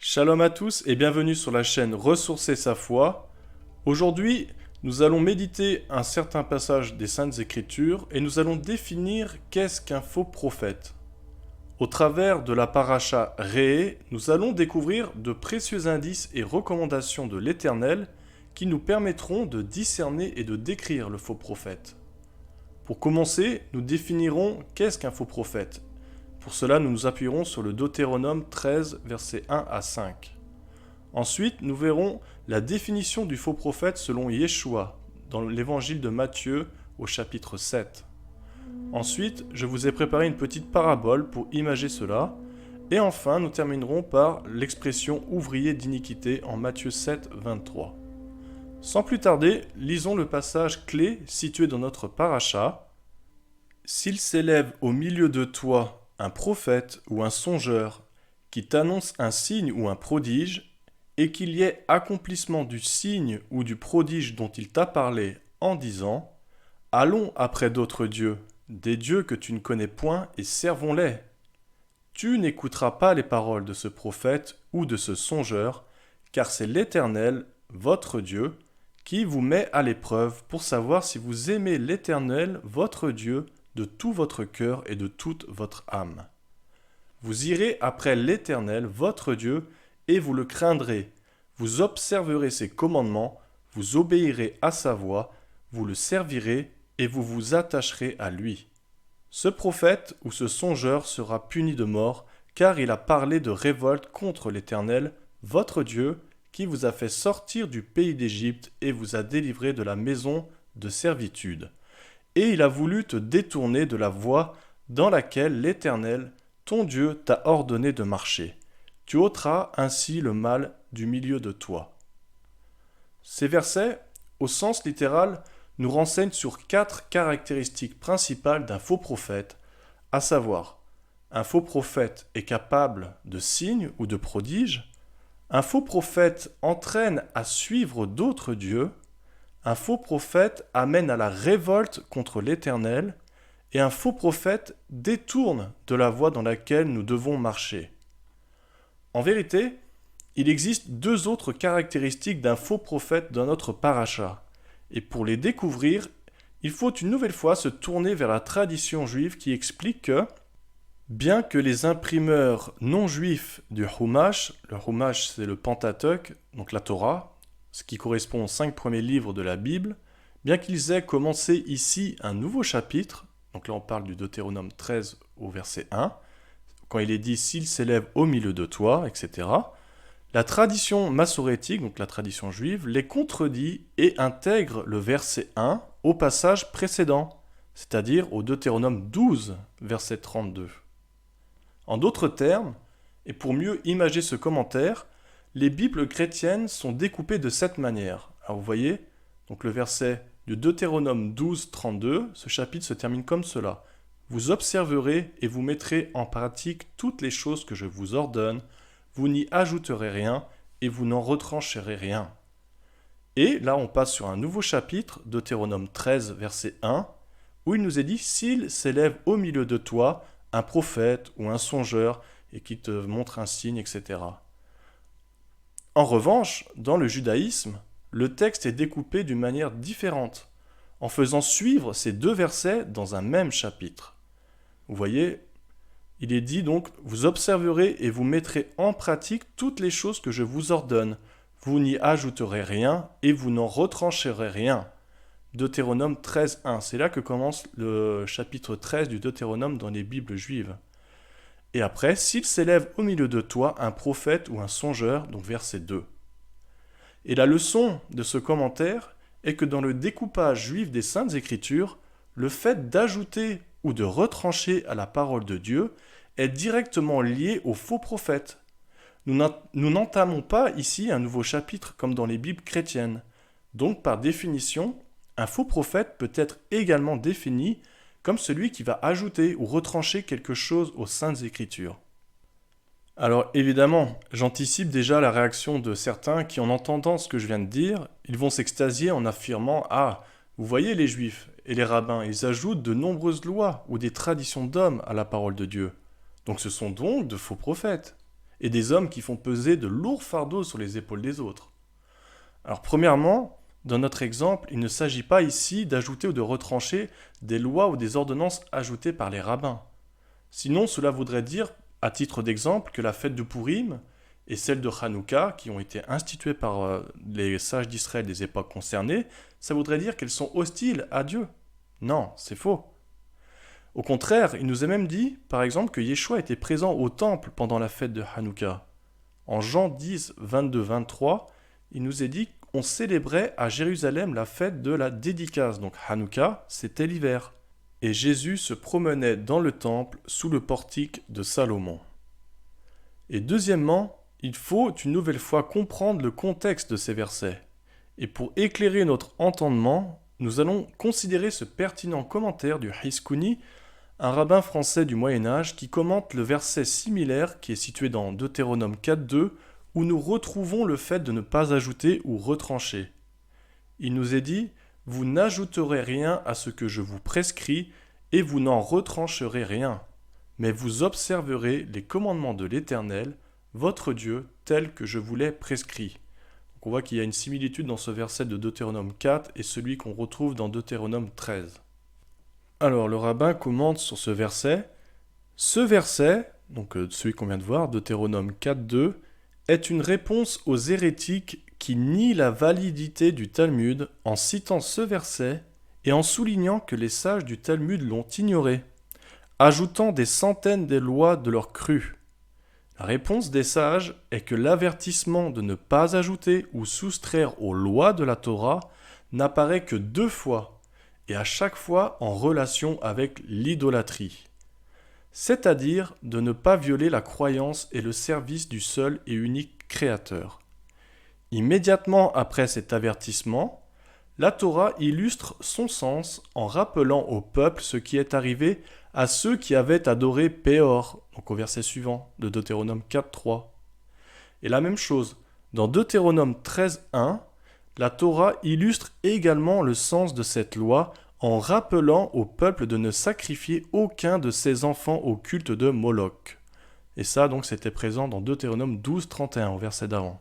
Shalom à tous et bienvenue sur la chaîne Ressourcer sa foi. Aujourd'hui, nous allons méditer un certain passage des Saintes Écritures et nous allons définir qu'est-ce qu'un faux prophète. Au travers de la paracha Réé, nous allons découvrir de précieux indices et recommandations de l'Éternel qui nous permettront de discerner et de décrire le faux prophète. Pour commencer, nous définirons qu'est-ce qu'un faux prophète. Pour cela, nous nous appuierons sur le Deutéronome 13, versets 1 à 5. Ensuite, nous verrons la définition du faux prophète selon Yeshua, dans l'évangile de Matthieu au chapitre 7. Ensuite, je vous ai préparé une petite parabole pour imager cela. Et enfin, nous terminerons par l'expression ouvrier d'iniquité en Matthieu 7, 23. Sans plus tarder, lisons le passage clé situé dans notre paracha. « S'il s'élève au milieu de toi un prophète ou un songeur qui t'annonce un signe ou un prodige, et qu'il y ait accomplissement du signe ou du prodige dont il t'a parlé en disant « Allons après d'autres dieux, des dieux que tu ne connais point, et servons-les. » Tu n'écouteras pas les paroles de ce prophète ou de ce songeur, car c'est l'Éternel, votre Dieu, qui vous met à l'épreuve pour savoir si vous aimez l'Éternel, votre Dieu, de tout votre cœur et de toute votre âme. Vous irez après l'Éternel, votre Dieu, et vous le craindrez. Vous observerez ses commandements, vous obéirez à sa voix, vous le servirez et vous vous attacherez à lui. Ce prophète ou ce songeur sera puni de mort, car il a parlé de révolte contre l'Éternel, votre Dieu, qui vous a fait sortir du pays d'Égypte et vous a délivré de la maison de servitude. Et il a voulu te détourner de la voie dans laquelle l'Éternel, ton Dieu, t'a ordonné de marcher. Tu ôteras ainsi le mal du milieu de toi. » Ces versets, au sens littéral, nous renseignent sur 4 caractéristiques principales d'un faux prophète, à savoir, un faux prophète est capable de signes ou de prodiges, un faux prophète entraîne à suivre d'autres dieux, un faux prophète amène à la révolte contre l'Éternel, et un faux prophète détourne de la voie dans laquelle nous devons marcher. En vérité, il existe 2 autres caractéristiques d'un faux prophète dans notre paracha, et pour les découvrir, il faut une nouvelle fois se tourner vers la tradition juive qui explique que, bien que les imprimeurs non juifs du Chumash, le Chumash c'est le Pentateuque, donc la Torah, ce qui correspond aux 5 premiers livres de la Bible, bien qu'ils aient commencé ici un nouveau chapitre, donc là on parle du Deutéronome 13 au verset 1, quand il est dit « s'il s'élève au milieu de toi », etc., la tradition massorétique, donc la tradition juive, les contredit et intègre le verset 1 au passage précédent, c'est-à-dire au Deutéronome 12, verset 32. En d'autres termes, et pour mieux imager ce commentaire, les Bibles chrétiennes sont découpées de cette manière. Alors vous voyez, donc le verset du Deutéronome 12, 32, ce chapitre se termine comme cela. « Vous observerez et vous mettrez en pratique toutes les choses que je vous ordonne, vous n'y ajouterez rien et vous n'en retrancherez rien. » Et là on passe sur un nouveau chapitre, Deutéronome 13, verset 1, où il nous est dit « S'il s'élève au milieu de toi un prophète ou un songeur et qui te montre un signe, etc. » En revanche, dans le judaïsme, le texte est découpé d'une manière différente, en faisant suivre ces 2 versets dans un même chapitre. Vous voyez, il est dit donc « Vous observerez et vous mettrez en pratique toutes les choses que je vous ordonne. Vous n'y ajouterez rien et vous n'en retrancherez rien. » Deutéronome 13, 1. C'est là que commence le chapitre 13 du Deutéronome dans les Bibles juives. Et après, « S'il s'élève au milieu de toi un prophète ou un songeur », donc verset 2. Et la leçon de ce commentaire est que dans le découpage juif des Saintes Écritures, le fait d'ajouter ou de retrancher à la parole de Dieu est directement lié au faux prophète. Nous n'entamons pas ici un nouveau chapitre comme dans les Bibles chrétiennes. Donc par définition, un faux prophète peut être également défini comme celui qui va ajouter ou retrancher quelque chose aux Saintes Écritures. Alors évidemment, j'anticipe déjà la réaction de certains qui, en entendant ce que je viens de dire, ils vont s'extasier en affirmant « Ah, vous voyez les Juifs et les rabbins, ils ajoutent de nombreuses lois ou des traditions d'hommes à la parole de Dieu. Donc ce sont donc de faux prophètes. et des hommes qui font peser de lourds fardeaux sur les épaules des autres. Alors premièrement, dans notre exemple, il ne s'agit pas ici d'ajouter ou de retrancher des lois ou des ordonnances ajoutées par les rabbins. Sinon, cela voudrait dire, à titre d'exemple, que la fête de Pourim et celle de Hanouka, qui ont été instituées par les sages d'Israël des époques concernées, ça voudrait dire qu'elles sont hostiles à Dieu. Non, c'est faux. Au contraire, il nous est même dit, par exemple, que Yeshua était présent au temple pendant la fête de Hanouka. En Jean 10, 22-23, il nous est dit qu'on célébrait à Jérusalem la fête de la dédicace. Donc Hanouka, c'était l'hiver. Et Jésus se promenait dans le temple sous le portique de Salomon. Et deuxièmement, il faut une nouvelle fois comprendre le contexte de ces versets. Et pour éclairer notre entendement, nous allons considérer ce pertinent commentaire du Hiskouni, un rabbin français du Moyen-Âge qui commente le verset similaire qui est situé dans Deutéronome 4.2 où nous retrouvons le fait de ne pas ajouter ou retrancher. Il nous est dit « Vous n'ajouterez rien à ce que je vous prescris et vous n'en retrancherez rien, mais vous observerez les commandements de l'Éternel, votre Dieu, tels que je vous l'ai prescrits. » Donc on voit qu'il y a une similitude dans ce verset de Deutéronome 4 et celui qu'on retrouve dans Deutéronome 13. Alors, le rabbin commente sur ce verset. Ce verset, donc celui qu'on vient de voir, Deutéronome 4.2, est une réponse aux hérétiques qui nient la validité du Talmud en citant ce verset et en soulignant que les sages du Talmud l'ont ignoré, ajoutant des centaines de lois de leur cru. La réponse des sages est que l'avertissement de ne pas ajouter ou soustraire aux lois de la Torah n'apparaît que 2 fois, et à chaque fois en relation avec l'idolâtrie, c'est-à-dire de ne pas violer la croyance et le service du seul et unique Créateur. Immédiatement après cet avertissement, la Torah illustre son sens en rappelant au peuple ce qui est arrivé à ceux qui avaient adoré Péor, donc au verset suivant de Deutéronome 4.3. Et la même chose, dans Deutéronome 13.1, la Torah illustre également le sens de cette loi en rappelant au peuple de ne sacrifier aucun de ses enfants au culte de Moloch. Et ça, donc, c'était présent dans Deutéronome 12.31, au verset d'avant.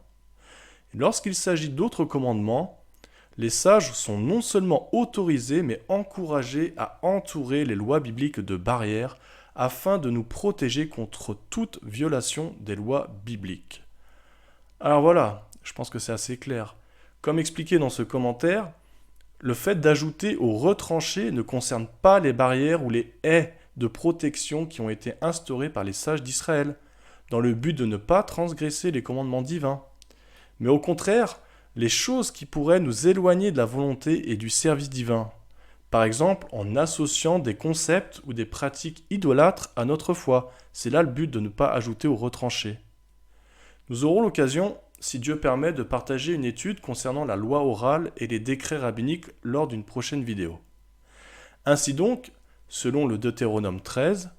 Et lorsqu'il s'agit d'autres commandements, les sages sont non seulement autorisés, mais encouragés à entourer les lois bibliques de barrières afin de nous protéger contre toute violation des lois bibliques. Alors voilà, je pense que c'est assez clair. Comme expliqué dans ce commentaire, le fait d'ajouter ou retrancher ne concerne pas les barrières ou les haies de protection qui ont été instaurées par les sages d'Israël, dans le but de ne pas transgresser les commandements divins. Mais au contraire, les choses qui pourraient nous éloigner de la volonté et du service divin. Par exemple, en associant des concepts ou des pratiques idolâtres à notre foi. C'est là le but de ne pas ajouter ou retrancher. Nous aurons l'occasion, si Dieu permet, de partager une étude concernant la loi orale et les décrets rabbiniques lors d'une prochaine vidéo. Ainsi donc, selon le Deutéronome 13,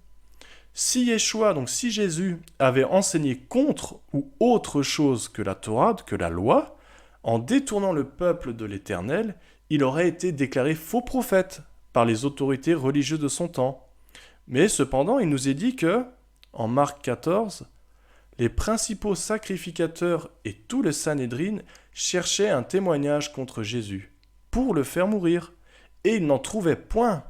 si Yeshua, donc si Jésus, avait enseigné contre ou autre chose que la Torah, que la loi, en détournant le peuple de l'Éternel, il aurait été déclaré faux prophète par les autorités religieuses de son temps. Mais cependant, il nous est dit que, en Marc 14, les principaux sacrificateurs et tout le Sanhédrin cherchaient un témoignage contre Jésus, pour le faire mourir, et ils n'en trouvaient point,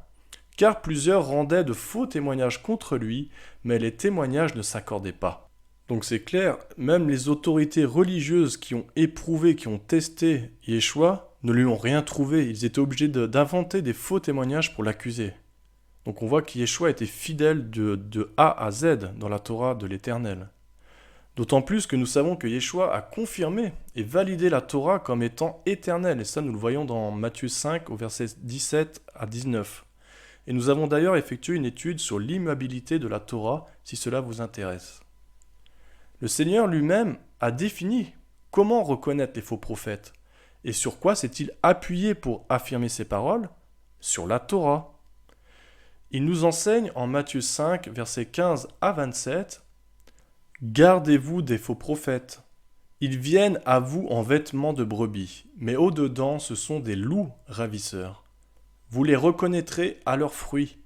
car plusieurs rendaient de faux témoignages contre lui, mais les témoignages ne s'accordaient pas. Donc c'est clair, même les autorités religieuses qui ont éprouvé, qui ont testé Yeshua, ne lui ont rien trouvé. Ils étaient obligés d'inventer des faux témoignages pour l'accuser. Donc on voit que Yeshua était fidèle de A à Z dans la Torah de l'Éternel. D'autant plus que nous savons que Yeshua a confirmé et validé la Torah comme étant éternelle. Et ça, nous le voyons dans Matthieu 5, au verset 17 à 19. Et nous avons d'ailleurs effectué une étude sur l'immuabilité de la Torah, si cela vous intéresse. Le Seigneur lui-même a défini comment reconnaître les faux prophètes. Et sur quoi s'est-il appuyé pour affirmer ces paroles ? Sur la Torah. Il nous enseigne en Matthieu 5, versets 15 à 27, « Gardez-vous des faux prophètes. Ils viennent à vous en vêtements de brebis, mais au-dedans ce sont des loups ravisseurs. Vous les reconnaîtrez à leurs fruits.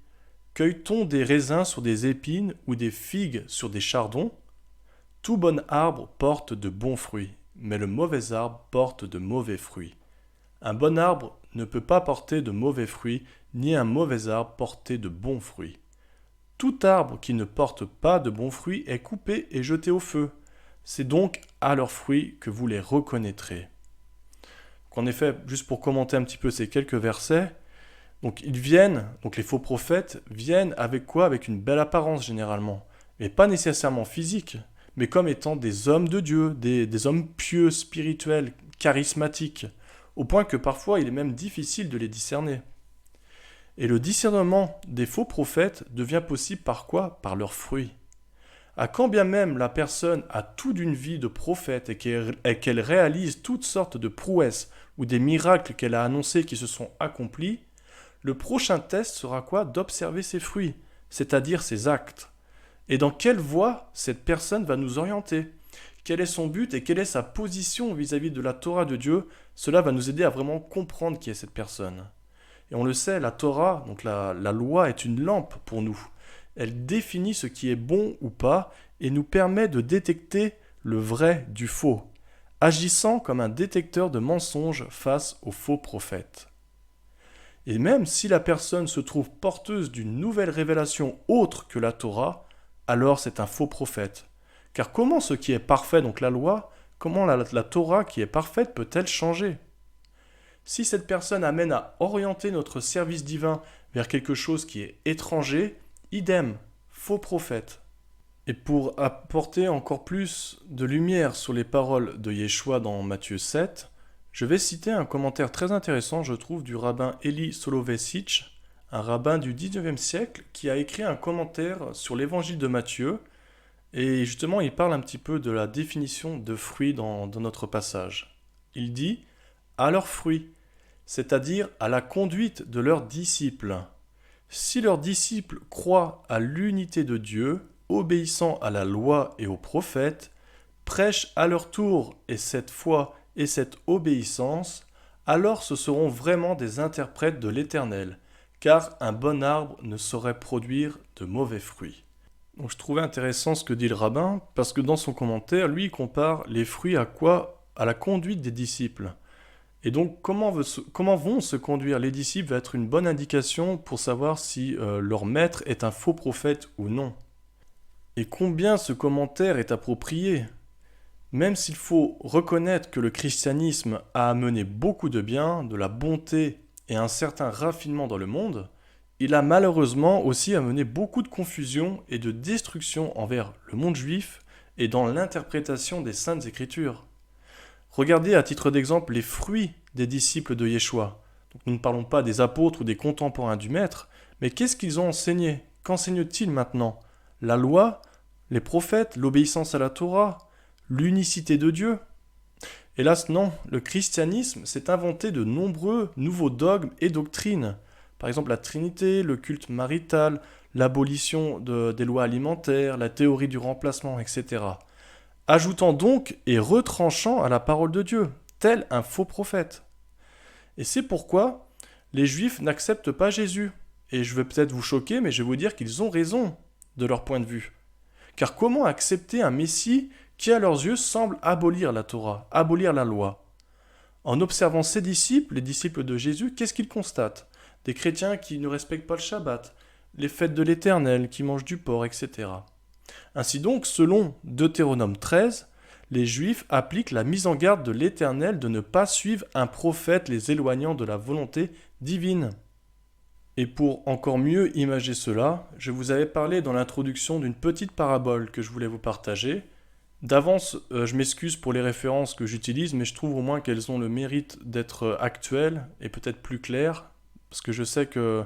Cueille-t-on des raisins sur des épines ou des figues sur des chardons ? Tout bon arbre porte de bons fruits, mais le mauvais arbre porte de mauvais fruits. Un bon arbre ne peut pas porter de mauvais fruits, ni un mauvais arbre porter de bons fruits. Tout arbre qui ne porte pas de bons fruits est coupé et jeté au feu. C'est donc à leurs fruits que vous les reconnaîtrez. En effet, juste pour commenter un petit peu ces quelques versets, donc les faux prophètes viennent avec quoi? Avec une belle apparence généralement, mais pas nécessairement physique, mais comme étant des hommes de Dieu, des hommes pieux, spirituels, charismatiques, au point que parfois il est même difficile de les discerner. Et le discernement des faux prophètes devient possible par quoi? Par leurs fruits. À quand bien même la personne a tout d'une vie de prophète et qu'elle réalise toutes sortes de prouesses ou des miracles qu'elle a annoncés qui se sont accomplis, le prochain test sera quoi? D'observer ses fruits, c'est-à-dire ses actes. Et dans quelle voie cette personne va nous orienter? Quel est son but et quelle est sa position vis-à-vis de la Torah de Dieu? Cela va nous aider à vraiment comprendre qui est cette personne. Et on le sait, la Torah, donc la loi, est une lampe pour nous. Elle définit ce qui est bon ou pas et nous permet de détecter le vrai du faux, agissant comme un détecteur de mensonges face aux faux prophètes. Et même si la personne se trouve porteuse d'une nouvelle révélation autre que la Torah, alors c'est un faux prophète. Car comment ce qui est parfait, donc la loi, comment la Torah qui est parfaite peut-elle changer? Si cette personne amène à orienter notre service divin vers quelque chose qui est étranger, idem, faux prophète. Et pour apporter encore plus de lumière sur les paroles de Yeshua dans Matthieu 7, je vais citer un commentaire très intéressant, je trouve, du rabbin Eli Soloveitchik, un rabbin du 19e siècle, qui a écrit un commentaire sur l'évangile de Matthieu, et justement il parle un petit peu de la définition de fruits dans notre passage. Il dit « à leurs fruits », c'est-à-dire à la conduite de leurs disciples. Si leurs disciples croient à l'unité de Dieu, obéissant à la loi et aux prophètes, prêchent à leur tour et cette foi et cette obéissance, alors ce seront vraiment des interprètes de l'Éternel, car un bon arbre ne saurait produire de mauvais fruits. Donc je trouvais intéressant ce que dit le rabbin, parce que dans son commentaire, lui, il compare les fruits à quoi? À la conduite des disciples. Et donc, comment vont se conduire les disciples va être une bonne indication pour savoir si leur maître est un faux prophète ou non. Et combien ce commentaire est approprié. Même s'il faut reconnaître que le christianisme a amené beaucoup de bien, de la bonté et un certain raffinement dans le monde, il a malheureusement aussi amené beaucoup de confusion et de destruction envers le monde juif et dans l'interprétation des Saintes Écritures. Regardez à titre d'exemple les fruits des disciples de Yeshua. Donc, nous ne parlons pas des apôtres ou des contemporains du Maître, mais qu'est-ce qu'ils ont enseigné? Qu'enseignent-ils maintenant? La loi, les prophètes, l'obéissance à la Torah, l'unicité de Dieu? Hélas non, le christianisme s'est inventé de nombreux nouveaux dogmes et doctrines. Par exemple la Trinité, le culte marital, l'abolition des lois alimentaires, la théorie du remplacement, etc. Ajoutant donc et retranchant à la parole de Dieu, tel un faux prophète. Et c'est pourquoi les Juifs n'acceptent pas Jésus. Et je vais peut-être vous choquer, mais je vais vous dire qu'ils ont raison de leur point de vue. Car comment accepter un Messie qui, à leurs yeux, semble abolir la Torah, abolir la loi? En observant ses disciples, les disciples de Jésus, qu'est-ce qu'ils constatent? Des chrétiens qui ne respectent pas le Shabbat, les fêtes de l'Éternel, qui mangent du porc, etc. Ainsi donc, selon Deutéronome 13, les Juifs appliquent la mise en garde de l'Éternel de ne pas suivre un prophète les éloignant de la volonté divine. Et pour encore mieux imager cela, je vous avais parlé dans l'introduction d'une petite parabole que je voulais vous partager. D'avance, je m'excuse pour les références que j'utilise, mais je trouve au moins qu'elles ont le mérite d'être actuelles et peut-être plus claires, parce que je sais que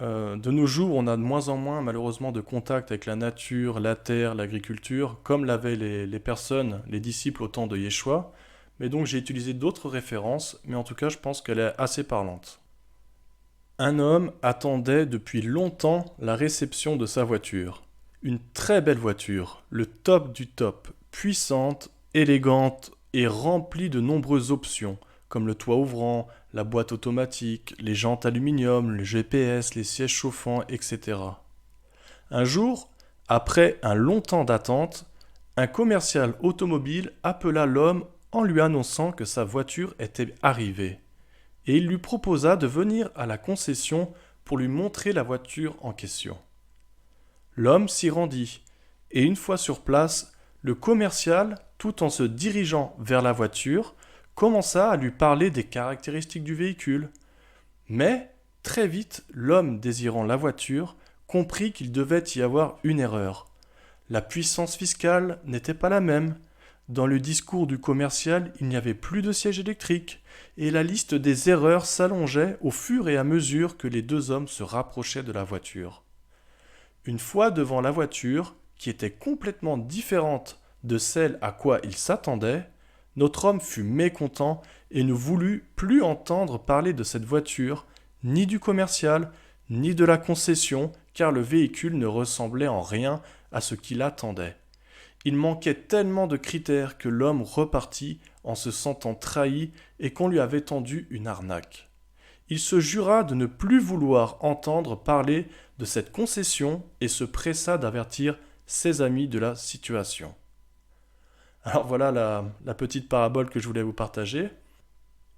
de nos jours, on a de moins en moins malheureusement de contact avec la nature, la terre, l'agriculture, comme l'avaient les personnes, les disciples au temps de Yeshua. Mais donc j'ai utilisé d'autres références, mais en tout cas je pense qu'elle est assez parlante. Un homme attendait depuis longtemps la réception de sa voiture. Une très belle voiture, le top du top, puissante, élégante et remplie de nombreuses options, comme le toit ouvrant, la boîte automatique, les jantes aluminium, le GPS, les sièges chauffants, etc. Un jour, après un long temps d'attente, Un commercial automobile appela l'homme en lui annonçant que sa voiture était arrivée, et il lui proposa de venir à la concession pour lui montrer la voiture en question. L'homme s'y rendit, et une fois sur place, le commercial, tout en se dirigeant vers la voiture, commença à lui parler des caractéristiques du véhicule. Mais, très vite, l'homme désirant la voiture comprit qu'il devait y avoir une erreur. La puissance fiscale n'était pas la même. Dans le discours du commercial, il n'y avait plus de siège électrique, et la liste des erreurs s'allongeait au fur et à mesure que les deux hommes se rapprochaient de la voiture. Une fois devant la voiture, qui était complètement différente de celle à quoi il s'attendait, notre homme fut mécontent et ne voulut plus entendre parler de cette voiture, ni du commercial, ni de la concession, car le véhicule ne ressemblait en rien à ce qu'il attendait. Il manquait tellement de critères que l'homme repartit en se sentant trahi et qu'on lui avait tendu une arnaque. Il se jura de ne plus vouloir entendre parler de cette concession et se pressa d'avertir ses amis de la situation. Alors voilà la petite parabole que je voulais vous partager.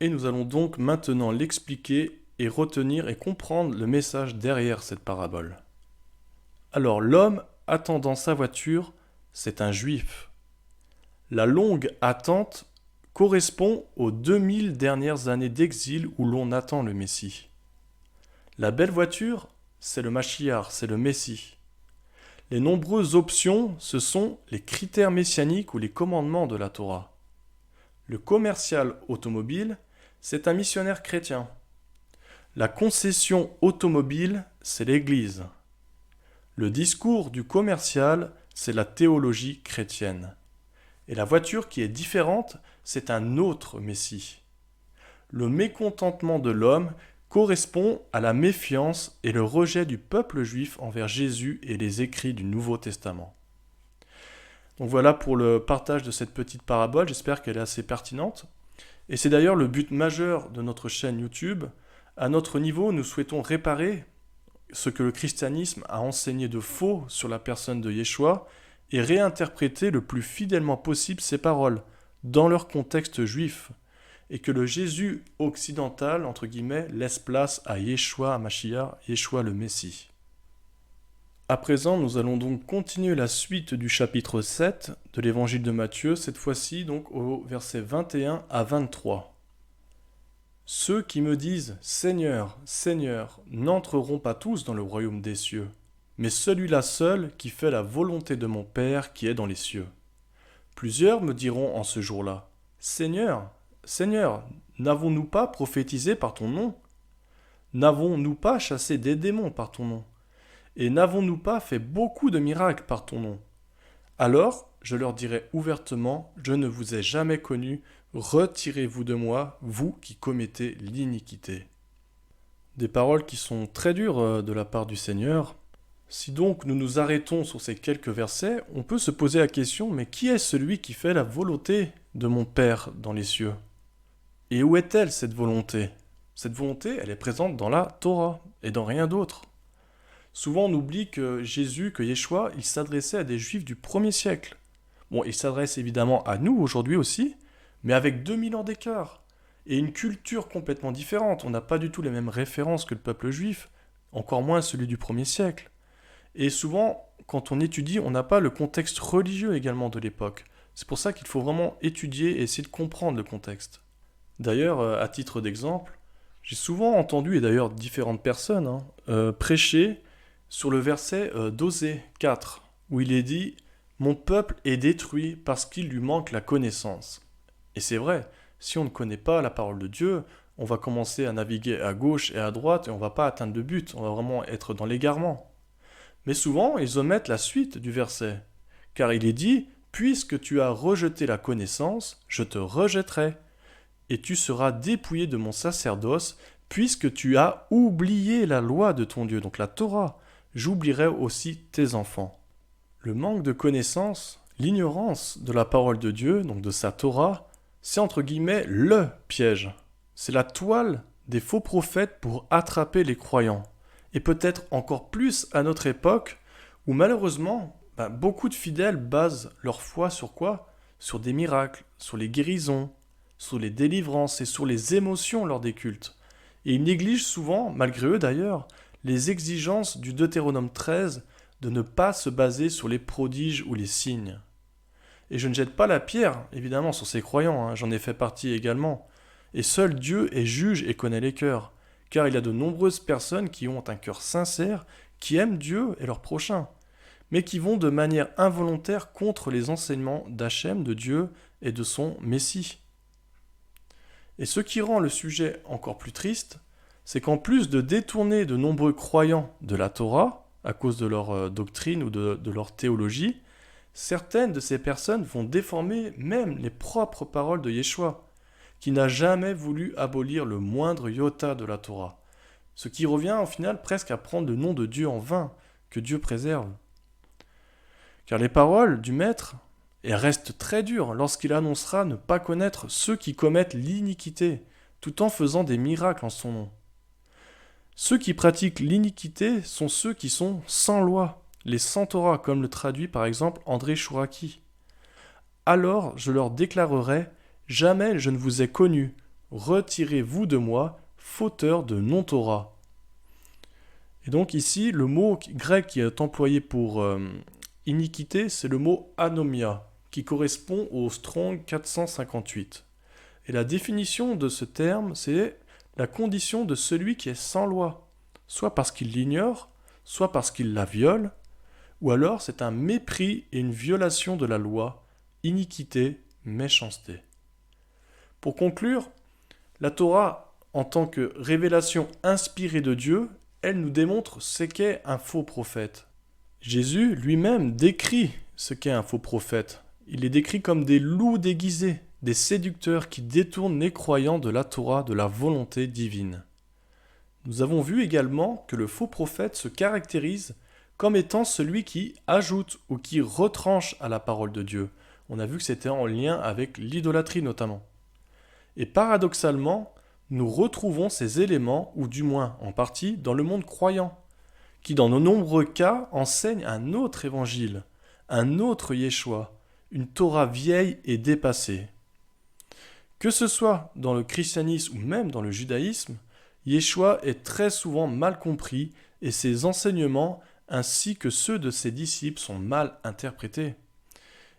Et nous allons donc maintenant l'expliquer et retenir et comprendre le message derrière cette parabole. Alors l'homme attendant sa voiture, c'est un juif. La longue attente correspond aux 2000 dernières années d'exil où l'on attend le Messie. La belle voiture, c'est le Mashiach, c'est le Messie. Les nombreuses options, ce sont les critères messianiques ou les commandements de la Torah. Le commercial automobile, c'est un missionnaire chrétien. La concession automobile, c'est l'Église. Le discours du commercial, c'est la théologie chrétienne. Et la voiture qui est différente, c'est un autre Messie. Le mécontentement de l'homme correspond à la méfiance et le rejet du peuple juif envers Jésus et les écrits du Nouveau Testament. Donc voilà pour le partage de cette petite parabole, j'espère qu'elle est assez pertinente. Et c'est d'ailleurs le but majeur de notre chaîne YouTube. À notre niveau, nous souhaitons réparer ce que le christianisme a enseigné de faux sur la personne de Yeshua et réinterpréter le plus fidèlement possible ses paroles, dans leur contexte juif, et que le Jésus occidental, entre guillemets, laisse place à Yeshua HaMashiach, Yeshua le Messie. À présent, nous allons donc continuer la suite du chapitre 7 de l'évangile de Matthieu, cette fois-ci donc au verset 21 à 23. Ceux qui me disent « Seigneur, Seigneur » n'entreront pas tous dans le royaume des cieux, mais celui-là seul qui fait la volonté de mon Père qui est dans les cieux. Plusieurs me diront en ce jour-là « Seigneur, Seigneur, n'avons-nous pas prophétisé par ton nom? N'avons-nous pas chassé des démons par ton nom? Et n'avons-nous pas fait beaucoup de miracles par ton nom? Alors, je leur dirai ouvertement, je ne vous ai jamais connus, retirez-vous de moi, vous qui commettez l'iniquité. » Des paroles qui sont très dures de la part du Seigneur. Si donc nous nous arrêtons sur ces quelques versets, on peut se poser la question, mais qui est celui qui fait la volonté de mon Père dans les cieux? Et où est-elle cette volonté? Cette volonté, elle est présente dans la Torah et dans rien d'autre. Souvent on oublie que Jésus, que Yeshua, il s'adressait à des Juifs du 1er siècle. Bon, il s'adresse évidemment à nous aujourd'hui aussi, mais avec 2000 ans d'écart. Et une culture complètement différente. On n'a pas du tout les mêmes références que le peuple juif, encore moins celui du 1er siècle. Et souvent, quand on étudie, on n'a pas le contexte religieux également de l'époque. C'est pour ça qu'il faut vraiment étudier et essayer de comprendre le contexte. D'ailleurs, à titre d'exemple, j'ai souvent entendu, et d'ailleurs différentes personnes, prêcher sur le verset d'Osée 4, où il est dit « Mon peuple est détruit parce qu'il lui manque la connaissance ». Et c'est vrai, si on ne connaît pas la parole de Dieu, on va commencer à naviguer à gauche et à droite et on ne va pas atteindre le but, on va vraiment être dans l'égarement. Mais souvent, ils omettent la suite du verset, car il est dit « Puisque tu as rejeté la connaissance, je te rejetterai. Et tu seras dépouillé de mon sacerdoce, puisque tu as oublié la loi de ton Dieu, donc la Torah. J'oublierai aussi tes enfants. » Le manque de connaissance, l'ignorance de la parole de Dieu, donc de sa Torah, c'est entre guillemets le piège. C'est la toile des faux prophètes pour attraper les croyants. Et peut-être encore plus à notre époque, où malheureusement, Beaucoup de fidèles basent leur foi sur quoi? Sur des miracles, sur les guérisons, sur les délivrances et sur les émotions lors des cultes. Et ils négligent souvent, malgré eux d'ailleurs, les exigences du Deutéronome 13 de ne pas se baser sur les prodiges ou les signes. Et je ne jette pas la pierre, évidemment, sur ces croyants, j'en ai fait partie également. Et seul Dieu est juge et connaît les cœurs, car il y a de nombreuses personnes qui ont un cœur sincère, qui aiment Dieu et leur prochain, mais qui vont de manière involontaire contre les enseignements d'Hachem, de Dieu et de son Messie. Et ce qui rend le sujet encore plus triste, c'est qu'en plus de détourner de nombreux croyants de la Torah, à cause de leur doctrine ou de leur théologie, certaines de ces personnes vont déformer même les propres paroles de Yeshua, qui n'a jamais voulu abolir le moindre iota de la Torah, ce qui revient au final presque à prendre le nom de Dieu en vain, que Dieu préserve. Car les paroles du Maître restent très dures lorsqu'il annoncera ne pas connaître ceux qui commettent l'iniquité, tout en faisant des miracles en son nom. Ceux qui pratiquent l'iniquité sont ceux qui sont sans loi, les sans Torah, comme le traduit par exemple André Chouraki. Alors je leur déclarerai, jamais je ne vous ai connus, retirez-vous de moi, fauteurs de non-Torah. Et donc ici, le mot grec qui est employé pour iniquité, c'est le mot anomia, qui correspond au Strong 458. Et la définition de ce terme, c'est la condition de celui qui est sans loi, soit parce qu'il l'ignore, soit parce qu'il la viole, ou alors c'est un mépris et une violation de la loi, iniquité, méchanceté. Pour conclure, la Torah, en tant que révélation inspirée de Dieu, elle nous démontre ce qu'est un faux prophète. Jésus lui-même décrit ce qu'est un faux prophète. Il est décrit comme des loups déguisés, des séducteurs qui détournent les croyants de la Torah, de la volonté divine. Nous avons vu également que le faux prophète se caractérise comme étant celui qui ajoute ou qui retranche à la parole de Dieu. On a vu que c'était en lien avec l'idolâtrie notamment. Et paradoxalement, nous retrouvons ces éléments, ou du moins en partie, dans le monde croyant, qui dans de nombreux cas enseigne un autre évangile, un autre Yeshua, une Torah vieille et dépassée. Que ce soit dans le christianisme ou même dans le judaïsme, Yeshua est très souvent mal compris et ses enseignements ainsi que ceux de ses disciples sont mal interprétés.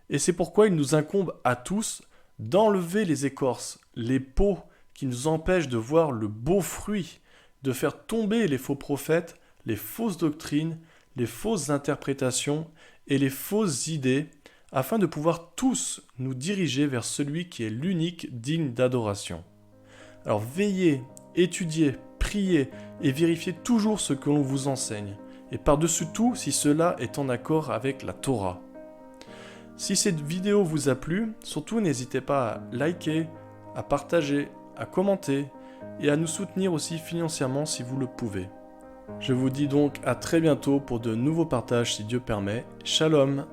Et c'est pourquoi il nous incombe à tous d'enlever les écorces, les peaux qui nous empêchent de voir le beau fruit, de faire tomber les faux prophètes, les fausses doctrines, les fausses interprétations et les fausses idées, afin de pouvoir tous nous diriger vers celui qui est l'unique digne d'adoration. Alors veillez, étudiez, priez et vérifiez toujours ce que l'on vous enseigne, et par-dessus tout si cela est en accord avec la Torah. Si cette vidéo vous a plu, surtout n'hésitez pas à liker, à partager, à commenter et à nous soutenir aussi financièrement si vous le pouvez. Je vous dis donc à très bientôt pour de nouveaux partages si Dieu permet. Shalom!